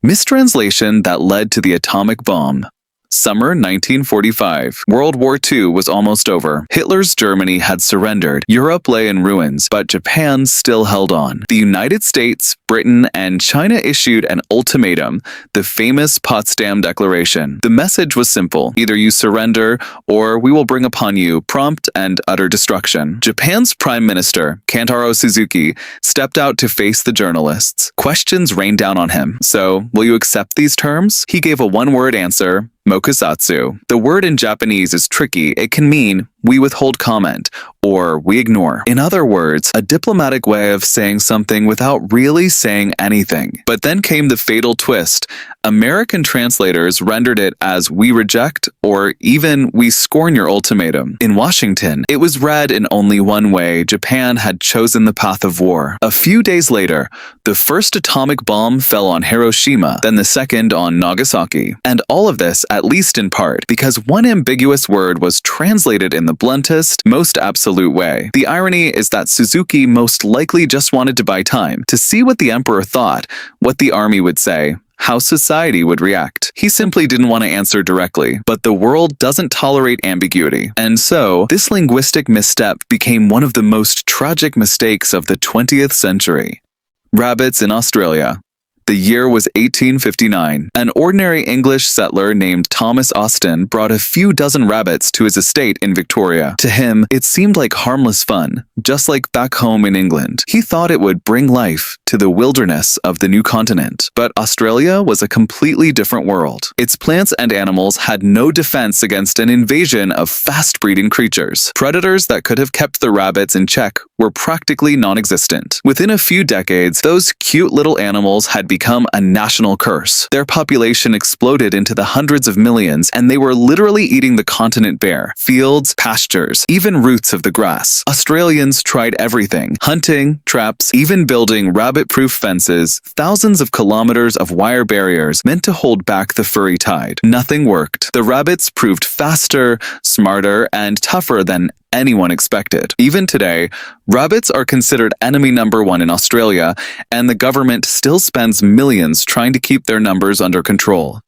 Mistranslation that led to the atomic bomb. Summer 1945. World War II was almost over. Hitler's Germany had surrendered. Europe lay in ruins, but Japan still held on. The United States, Britain, and China issued an ultimatum, the famous Potsdam Declaration. The message was simple: either you surrender, or we will bring upon you prompt and utter destruction. Japan's Prime Minister, Kantaro Suzuki, stepped out to face the journalists. Questions rained down on him. So, will you accept these terms? He gave a one-word answer: mokusatsu. The word in Japanese is tricky. It can mean we withhold comment, or we ignore. In other words, a diplomatic way of saying something without really saying anything. But then came the fatal twist. American translators rendered it as we reject, or even we scorn your ultimatum. In Washington, it was read in only one way: Japan had chosen the path of war. A few days later, the first atomic bomb fell on Hiroshima, then the second on Nagasaki. And all of this, at least in part, because one ambiguous word was translated in the bluntest, most absolute way. The irony is that Suzuki most likely just wanted to buy time, to see what the emperor thought, what the army would say, how society would react. He simply didn't want to answer directly, but the world doesn't tolerate ambiguity. And so, this linguistic misstep became one of the most tragic mistakes of the 20th century. Rabbits in Australia. The year was 1859. An ordinary English settler named Thomas Austin brought a few dozen rabbits to his estate in Victoria. To him, it seemed like harmless fun, just like back home in England. He thought it would bring life to the wilderness of the new continent. But Australia was a completely different world. Its plants and animals had no defense against an invasion of fast-breeding creatures. Predators that could have kept the rabbits in check were practically non-existent. Within a few decades, those cute little animals had become a national curse. Their population exploded into the hundreds of millions, and they were literally eating the continent bare. Fields, pastures, even roots of the grass. Australians tried everything: hunting, traps, even building rabbit-proof fences, thousands of kilometers of wire barriers meant to hold back the furry tide. Nothing worked. The rabbits proved faster, smarter, and tougher than anyone expected. Even today, rabbits are considered enemy number one in Australia, and the government still spends millions trying to keep their numbers under control.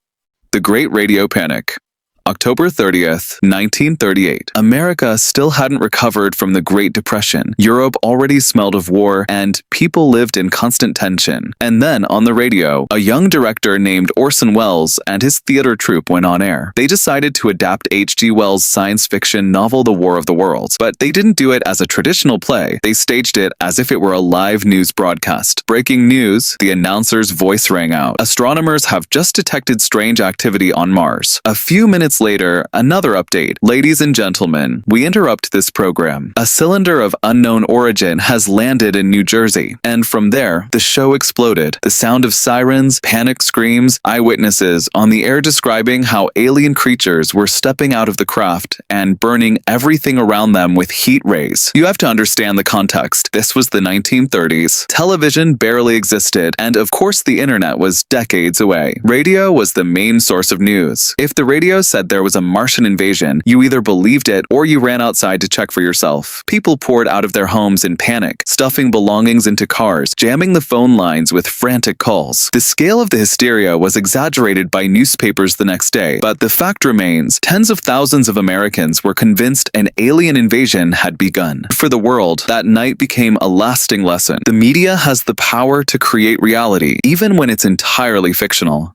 The Great Radio Panic. October 30th, 1938. America still hadn't recovered from the Great Depression. Europe already smelled of war, and people lived in constant tension. And then, on the radio, a young director named Orson Welles and his theater troupe went on air. They decided to adapt H.G. Wells' science fiction novel The War of the Worlds, but they didn't do it as a traditional play. They staged it as if it were a live news broadcast. Breaking news, the announcer's voice rang out. Astronomers have just detected strange activity on Mars. A few minutes later, another update. Ladies and gentlemen, we interrupt this program. A cylinder of unknown origin has landed in New Jersey. And from there, the show exploded. The sound of sirens, panic screams, eyewitnesses on the air describing how alien creatures were stepping out of the craft and burning everything around them with heat rays. You have to understand the context. This was the 1930s. Television barely existed, and of course the internet was decades away. Radio was the main source of news. If the radio said there was a Martian invasion, you either believed it or you ran outside to check for yourself. People poured out of their homes in panic, stuffing belongings into cars, jamming the phone lines with frantic calls. The scale of the hysteria was exaggerated by newspapers the next day, but the fact remains, tens of thousands of Americans were convinced an alien invasion had begun. For the world, that night became a lasting lesson. The media has the power to create reality, even when it's entirely fictional.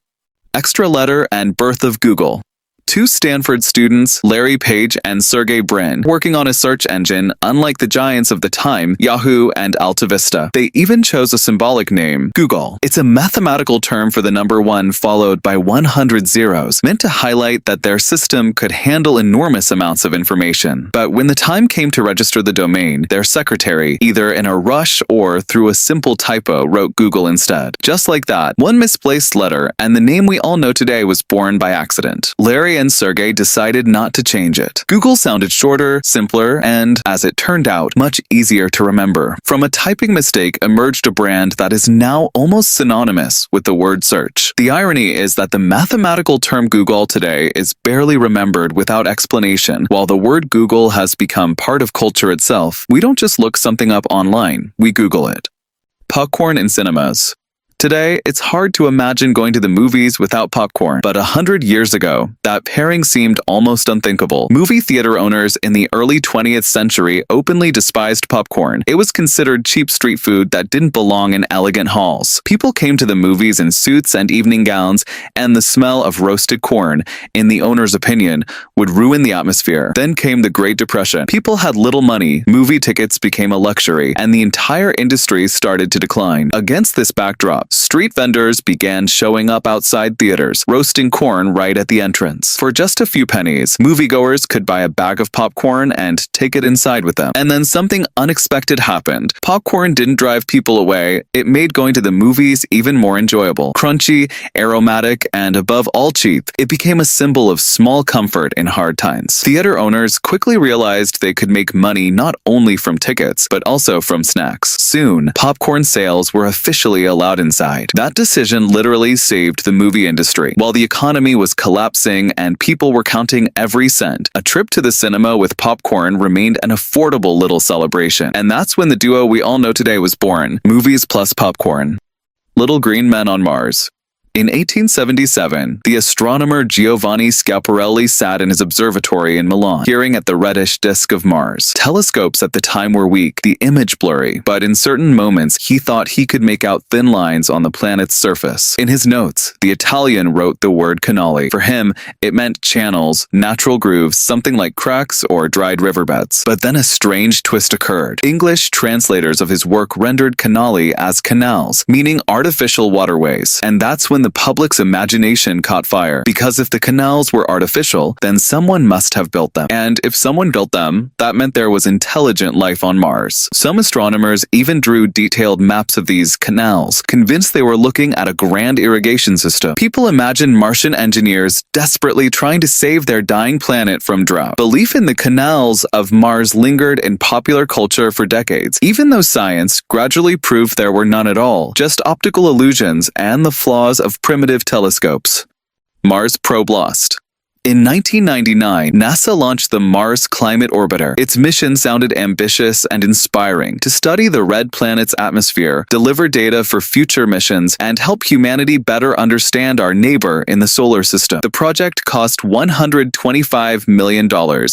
Extra letter and birth of Google. Two Stanford students, Larry Page and Sergey Brin, working on a search engine unlike the giants of the time, Yahoo and AltaVista. They even chose a symbolic name, Google. It's a mathematical term for the number 1 followed by 100 zeros, meant to highlight that their system could handle enormous amounts of information. But when the time came to register the domain, their secretary, either in a rush or through a simple typo, wrote Google instead. Just like that, one misplaced letter, and the name we all know today was born by accident. Larry and Sergey decided not to change it. Google sounded shorter, simpler, and, as it turned out, much easier to remember. From a typing mistake emerged a brand that is now almost synonymous with the word search. The irony is that the mathematical term Google today is barely remembered without explanation, while the word Google has become part of culture itself. We don't just look something up online, we Google it. Popcorn in cinemas. Today, it's hard to imagine going to the movies without popcorn, but 100 years ago, that pairing seemed almost unthinkable. Movie theater owners in the early 20th century openly despised popcorn. It was considered cheap street food that didn't belong in elegant halls. People came to the movies in suits and evening gowns, and the smell of roasted corn, in the owner's opinion, would ruin the atmosphere. Then came the Great Depression. People had little money, movie tickets became a luxury, and the entire industry started to decline. Against this backdrop, street vendors began showing up outside theaters, roasting corn right at the entrance. For just a few pennies, moviegoers could buy a bag of popcorn and take it inside with them. And then something unexpected happened. Popcorn didn't drive people away, it made going to the movies even more enjoyable. Crunchy, aromatic, and above all cheap, it became a symbol of small comfort in hard times. Theater owners quickly realized they could make money not only from tickets, but also from snacks. Soon, popcorn sales were officially allowed inside. That decision literally saved the movie industry. While the economy was collapsing and people were counting every cent, a trip to the cinema with popcorn remained an affordable little celebration. And that's when the duo we all know today was born: movies plus popcorn. Little Green Men on Mars. In 1877, the astronomer Giovanni Schiaparelli sat in his observatory in Milan, peering at the reddish disk of Mars. Telescopes at the time were weak, the image blurry, but in certain moments he thought he could make out thin lines on the planet's surface. In his notes, the Italian wrote the word canali. For him, it meant channels, natural grooves, something like cracks or dried riverbeds. But then a strange twist occurred. English translators of his work rendered canali as canals, meaning artificial waterways, and that's when the public's imagination caught fire. Because if the canals were artificial, then someone must have built them. And if someone built them, that meant there was intelligent life on Mars. Some astronomers even drew detailed maps of these canals, convinced they were looking at a grand irrigation system. People imagined Martian engineers desperately trying to save their dying planet from drought. Belief in the canals of Mars lingered in popular culture for decades, even though science gradually proved there were none at all, just optical illusions and the flaws of primitive telescopes. Mars probe lost. In 1999, NASA launched the Mars Climate Orbiter. Its mission sounded ambitious and inspiring: to study the red planet's atmosphere, deliver data for future missions, and help humanity better understand our neighbor in the solar system. The project cost $125 million,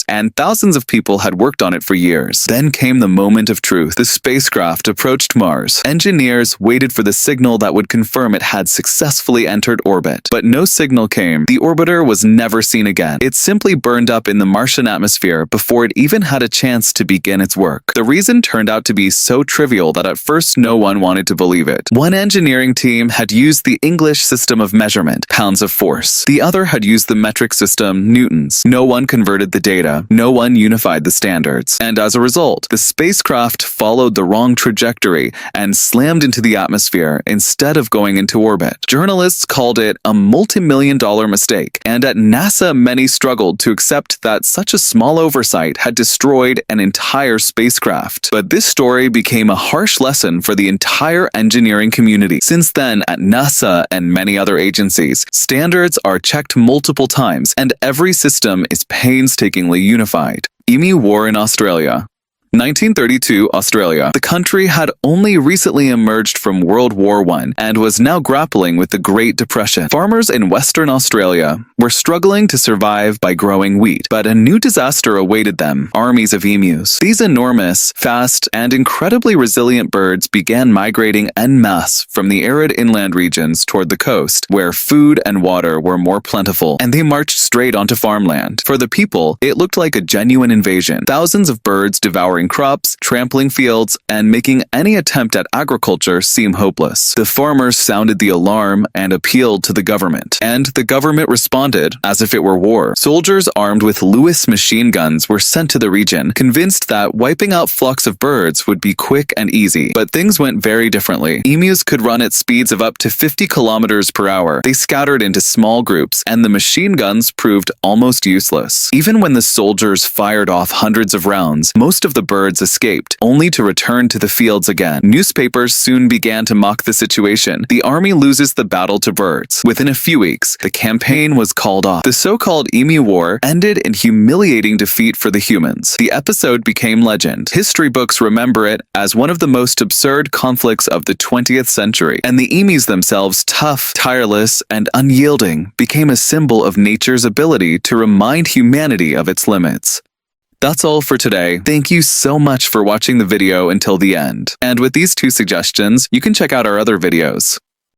and thousands of people had worked on it for years. Then came the moment of truth. The spacecraft approached Mars. Engineers waited for the signal that would confirm it had successfully entered orbit. But no signal came. The orbiter was never seen again. It simply burned up in the Martian atmosphere before it even had a chance to begin its work. The reason turned out to be so trivial that at first no one wanted to believe it. One engineering team had used the English system of measurement, pounds of force. The other had used the metric system, newtons. No one converted the data. No one unified the standards. And as a result, the spacecraft followed the wrong trajectory and slammed into the atmosphere instead of going into orbit. Journalists called it a multi-million-dollar mistake, and at NASA many struggled to accept that such a small oversight had destroyed an entire spacecraft. But this story became a harsh lesson for the entire engineering community. Since then, at NASA and many other agencies, standards are checked multiple times, and every system is painstakingly unified. Emu War in Australia. 1932, Australia. The country had only recently emerged from World War I and was now grappling with the Great Depression. Farmers in Western Australia were struggling to survive by growing wheat, but a new disaster awaited them: armies of emus. These enormous, fast, and incredibly resilient birds began migrating en masse from the arid inland regions toward the coast, where food and water were more plentiful, and they marched straight onto farmland. For the people, it looked like a genuine invasion. Thousands of birds devouring crops, trampling fields, and making any attempt at agriculture seem hopeless. The farmers sounded the alarm and appealed to the government, and the government responded as if it were war. Soldiers armed with Lewis machine guns were sent to the region, convinced that wiping out flocks of birds would be quick and easy. But things went very differently. Emus could run at speeds of up to 50 kilometers per hour. They scattered into small groups, and the machine guns proved almost useless. Even when the soldiers fired off hundreds of rounds, most of the birds escaped, only to return to the fields again. Newspapers soon began to mock the situation. The army loses the battle to birds. Within a few weeks, the campaign was called off. The so-called Emu War ended in humiliating defeat for the humans. The episode became legend. History books remember it as one of the most absurd conflicts of the 20th century, and the emus themselves, tough, tireless, and unyielding, became a symbol of nature's ability to remind humanity of its limits. That's all for today. Thank you so much for watching the video until the end. And with these 2 suggestions, you can check out our other videos.